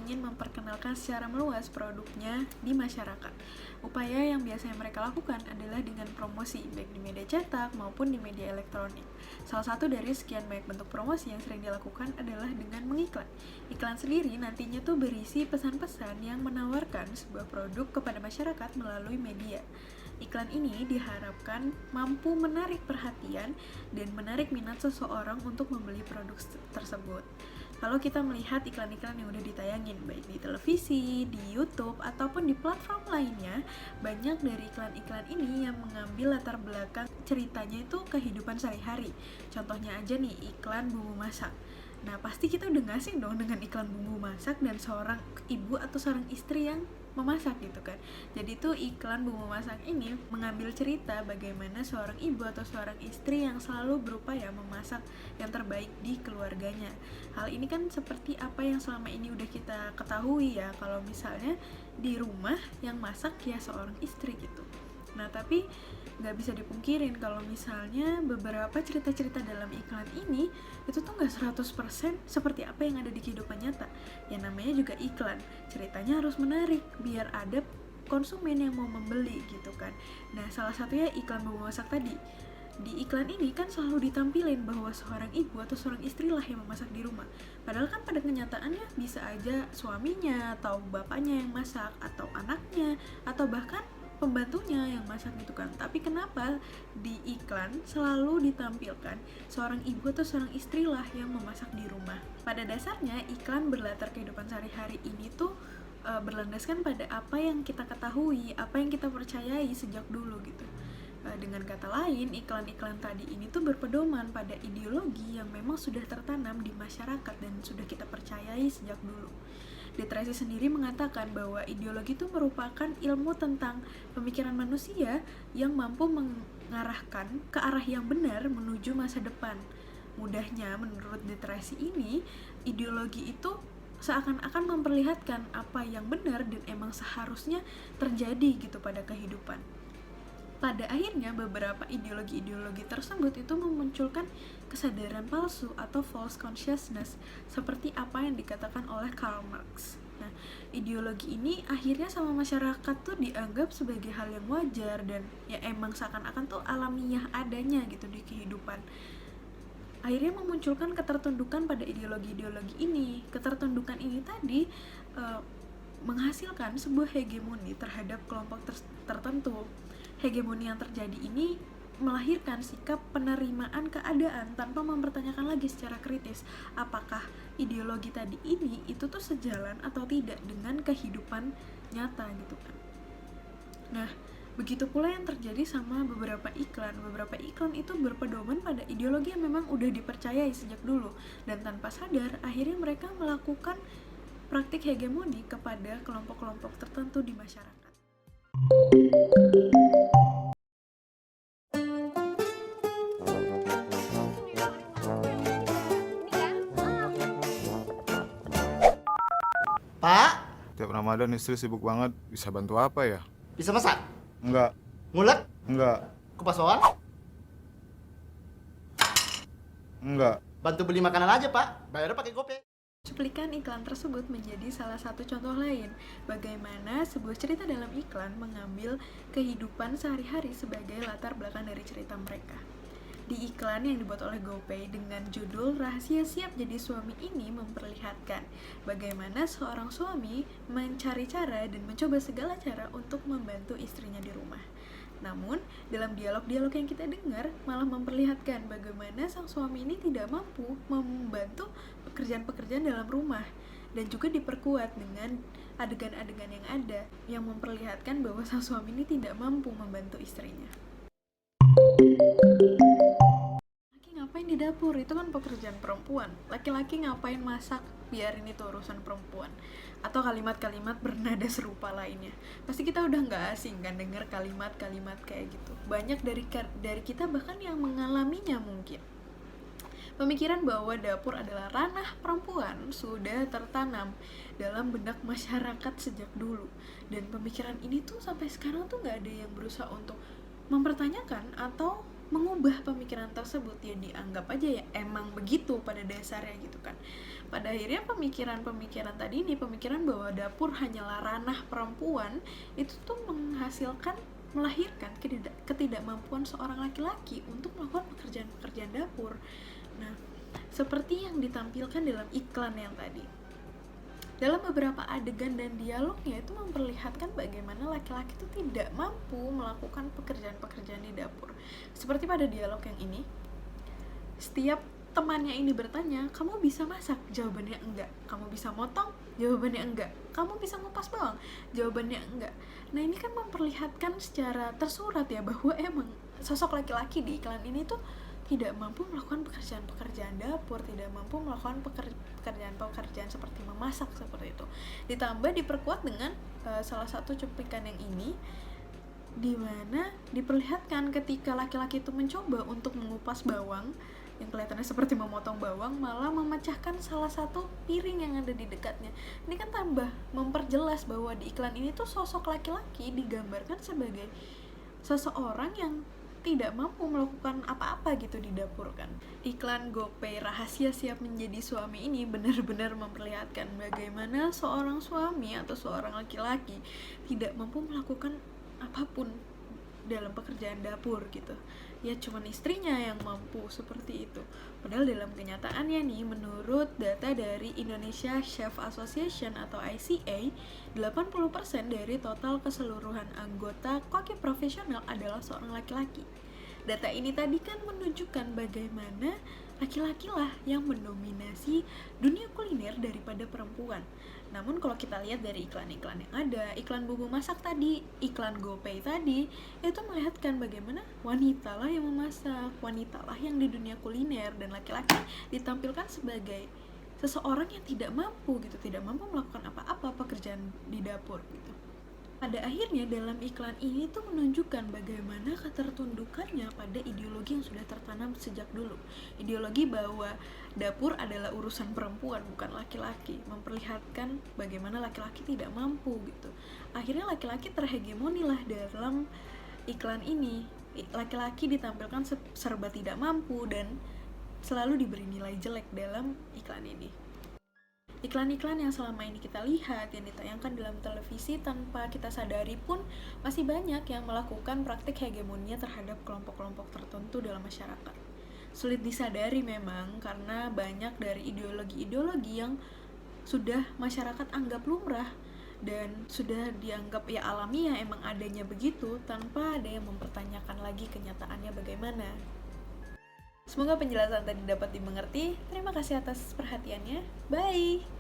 ingin memperkenalkan secara meluas produknya di masyarakat. Upaya yang biasanya mereka lakukan adalah dengan promosi, baik di media cetak maupun di media elektronik. Salah satu dari sekian banyak bentuk promosi yang sering dilakukan adalah dengan mengiklan. Iklan sendiri nantinya tuh berisi pesan-pesan yang menawarkan sebuah produk kepada masyarakat melalui media. Iklan ini diharapkan mampu menarik perhatian dan menarik minat seseorang untuk membeli produk tersebut. Kalau kita melihat iklan-iklan yang udah ditayangin, baik di televisi, di YouTube, ataupun di platform lainnya, banyak dari iklan-iklan ini yang mengambil latar belakang ceritanya itu kehidupan sehari-hari. Contohnya aja nih, iklan bumbu masak. Nah, pasti kita udah nggak asing dong dengan iklan bumbu masak dan seorang ibu atau seorang istri yang memasak gitu kan. Jadi tuh iklan bumbu masak ini mengambil cerita bagaimana seorang ibu atau seorang istri yang selalu berupaya memasak yang terbaik di keluarganya. Hal ini kan seperti apa yang selama ini udah kita ketahui ya, kalau misalnya di rumah yang masak ya seorang istri gitu. Nah, tapi nggak bisa dipungkirin kalau misalnya beberapa cerita-cerita dalam iklan ini itu tuh nggak 100% seperti apa yang ada di kehidupan nyata. Ya namanya juga iklan, ceritanya harus menarik biar ada konsumen yang mau membeli gitu kan. Nah, salah satunya iklan bumbu masak tadi. Di iklan ini kan selalu ditampilin bahwa seorang ibu atau seorang istri lah yang memasak di rumah. Padahal kan pada kenyataannya bisa aja suaminya atau bapaknya yang masak, atau anaknya, atau bahkan pembantunya yang masak gitu kan. Tapi kenapa di iklan selalu ditampilkan seorang ibu atau seorang istri lah yang memasak di rumah? Pada dasarnya iklan berlatar kehidupan sehari-hari ini tuh berlandaskan pada apa yang kita ketahui, apa yang kita percayai sejak dulu gitu. Dengan kata lain, iklan-iklan tadi ini tuh berpedoman pada ideologi yang memang sudah tertanam di masyarakat dan sudah kita percayai sejak dulu. Detresi sendiri mengatakan bahwa ideologi itu merupakan ilmu tentang pemikiran manusia yang mampu mengarahkan ke arah yang benar menuju masa depan. Mudahnya, menurut Detresi ini, ideologi itu seakan-akan memperlihatkan apa yang benar dan emang seharusnya terjadi gitu pada kehidupan. Pada akhirnya, beberapa ideologi-ideologi tersebut itu memunculkan kesadaran palsu atau false consciousness, seperti apa yang dikatakan oleh Karl Marx. Nah, ideologi ini akhirnya sama masyarakat tuh dianggap sebagai hal yang wajar dan ya emang seakan-akan tuh alamiah adanya gitu di kehidupan. Akhirnya memunculkan ketertundukan pada ideologi-ideologi ini. Ketertundukan ini tadi menghasilkan sebuah hegemoni terhadap kelompok tertentu. Hegemoni yang terjadi ini melahirkan sikap penerimaan keadaan tanpa mempertanyakan lagi secara kritis apakah ideologi tadi ini itu tuh sejalan atau tidak dengan kehidupan nyata gitu kan. Nah, begitu pula yang terjadi sama beberapa iklan. Beberapa iklan itu berpedoman pada ideologi yang memang udah dipercayai sejak dulu, dan tanpa sadar akhirnya mereka melakukan praktik hegemoni kepada kelompok-kelompok tertentu di masyarakat. Pak, Tiap Ramadan istri sibuk banget, bisa bantu apa ya? bisa masak? Enggak, Ngulek? enggak, Kupas bawang? enggak. Bantu beli makanan aja, Pak. Bayarnya pakai GoPay. Cuplikan iklan tersebut menjadi salah satu contoh lain bagaimana sebuah cerita dalam iklan mengambil kehidupan sehari-hari sebagai latar belakang dari cerita mereka. Di iklan yang dibuat oleh GoPay dengan judul Rahasia Siap Jadi Suami ini memperlihatkan bagaimana seorang suami mencari cara dan mencoba segala cara untuk membantu istrinya di rumah. Namun, dalam dialog-dialog yang kita dengar malah memperlihatkan bagaimana sang suami ini tidak mampu membantu pekerjaan-pekerjaan dalam rumah, dan juga diperkuat dengan adegan-adegan yang ada yang memperlihatkan bahwa sang suami ini tidak mampu membantu istrinya. Laki ngapain di dapur? Itu kan pekerjaan perempuan. Laki-laki ngapain masak? Biarin itu urusan perempuan. Atau kalimat-kalimat bernada serupa lainnya. Pasti kita udah gak asing kan dengar kalimat-kalimat kayak gitu. Banyak dari kita bahkan yang mengalaminya mungkin. Pemikiran bahwa dapur adalah ranah perempuan sudah tertanam dalam benak masyarakat sejak dulu. Dan pemikiran ini tuh sampai sekarang tuh gak ada yang berusaha untuk mempertanyakan atau mengubah pemikiran tersebut, ya dianggap aja ya emang begitu pada dasarnya gitu kan. Pada akhirnya pemikiran tadi ini, pemikiran bahwa dapur hanyalah ranah perempuan, itu tuh melahirkan ketidakmampuan seorang laki-laki untuk melakukan pekerjaan-pekerjaan dapur. Nah, seperti yang ditampilkan dalam iklan yang tadi, dalam beberapa adegan dan dialognya itu memperlihatkan bagaimana laki-laki itu tidak mampu melakukan pekerjaan-pekerjaan di dapur. Seperti pada dialog yang ini, setiap temannya ini bertanya, kamu bisa masak? Jawabannya enggak. Kamu bisa motong? Jawabannya enggak. Kamu bisa ngupas bawang? Jawabannya enggak. Nah, ini kan memperlihatkan secara tersurat ya bahwa emang sosok laki-laki di iklan ini tuh tidak mampu melakukan pekerjaan-pekerjaan dapur, tidak mampu melakukan pekerjaan-pekerjaan seperti memasak seperti itu. Ditambah diperkuat dengan salah satu cuplikan yang ini, di mana diperlihatkan ketika laki-laki itu mencoba untuk mengupas bawang, yang kelihatannya seperti memotong bawang, malah memecahkan salah satu piring yang ada di dekatnya. Ini kan tambah memperjelas bahwa di iklan ini tuh sosok laki-laki digambarkan sebagai seseorang yang tidak mampu melakukan apa-apa gitu di dapur kan. Iklan GoPay rahasia siap menjadi suami ini benar-benar memperlihatkan bagaimana seorang suami atau seorang laki-laki tidak mampu melakukan apapun dalam pekerjaan dapur gitu. Ya cuman istrinya yang mampu seperti itu. Padahal dalam kenyataannya nih, menurut data dari Indonesia Chef Association atau ICA, 80% dari total keseluruhan anggota koki profesional adalah seorang laki-laki. Data ini tadi kan menunjukkan bagaimana laki-laki lah yang mendominasi dunia kuliner daripada perempuan. Namun kalau kita lihat dari iklan-iklan yang ada, iklan bumbu masak tadi, iklan GoPay tadi, itu melihatkan bagaimana wanita lah yang memasak, wanita lah yang di dunia kuliner, dan laki-laki ditampilkan sebagai seseorang yang tidak mampu gitu, tidak mampu melakukan apa-apa pekerjaan di dapur gitu. Pada akhirnya dalam iklan ini tuh menunjukkan bagaimana ketertundukannya pada ideologi yang sudah tertanam sejak dulu. Ideologi bahwa dapur adalah urusan perempuan, bukan laki-laki. Memperlihatkan bagaimana laki-laki tidak mampu gitu. Akhirnya laki-laki terhegemoni lah dalam iklan ini. Laki-laki ditampilkan serba tidak mampu dan selalu diberi nilai jelek dalam iklan ini. Iklan-iklan yang selama ini kita lihat, yang ditayangkan dalam televisi tanpa kita sadari pun masih banyak yang melakukan praktik hegemoninya terhadap kelompok-kelompok tertentu dalam masyarakat. Sulit disadari memang karena banyak dari ideologi-ideologi yang sudah masyarakat anggap lumrah dan sudah dianggap ya alamiah, emang adanya begitu tanpa ada yang mempertanyakan lagi kenyataannya bagaimana. Semoga penjelasan tadi dapat dimengerti. Terima kasih atas perhatiannya. Bye!